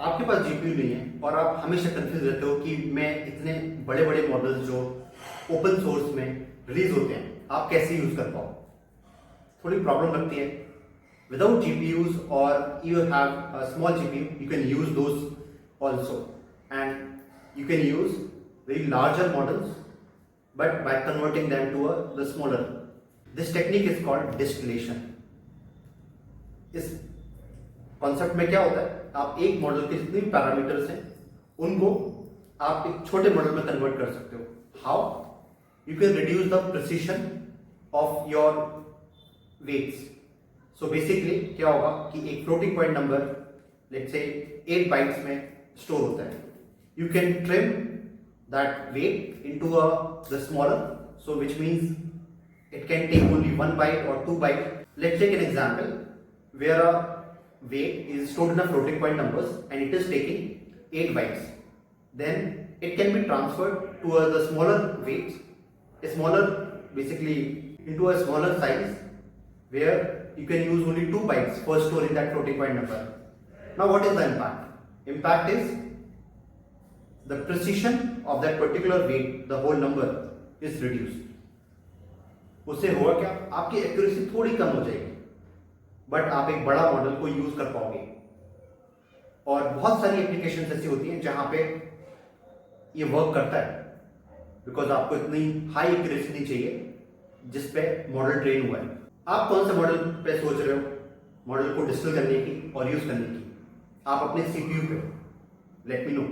आपके पास जीपीयू नहीं है और आप हमेशा कंफ्यूज रहते हो कि मैं इतने बड़े बड़े मॉडल्स जो ओपन सोर्स में रिलीज होते हैं आप कैसे यूज कर पाओ, थोड़ी प्रॉब्लम लगती है. विदाउट जीपीयूज और you have a small GPU you can use those also, and you can use very larger models but by converting them to the smaller. This technique is called distillation. इस concept में क्या होता है, आप एक model के जितने भी पैरामीटर्स हैं उनको आप एक छोटे मॉडल में कन्वर्ट कर सकते हो. How? You can reduce the precision of your weights. So basically क्या होगा कि एक floating point number let's say 8 bytes में स्टोर होता है. You can trim that weight into the smaller, so which means it can take only 1 byte or 2 byte. Let's take an example where a weight is stored in a floating point numbers and it is taking 8 bytes. Then it can be transferred to the smaller weights, a smaller basically into a smaller size where you can use only 2 bytes for storing that floating point number. Now what is the impact? Impact is the precision of that particular weight, the whole number is reduced. उससे होगा क्या, आपकी accuracy थोड़ी कम हो जाएगी but आप एक बड़ा मॉडल को यूज कर पाओगे. और बहुत सारी एप्लीकेशंस ऐसी होती हैं जहां पे ये वर्क करता है बिकॉज आपको इतनी हाई एक्यूरेसी नहीं चाहिए जिस पे मॉडल ट्रेन हुआ है. आप कौन से मॉडल पे सोच रहे हो मॉडल को डिस्टिल करने की और यूज करने की? आप अपने सीपीयू पे, लेट मी नो.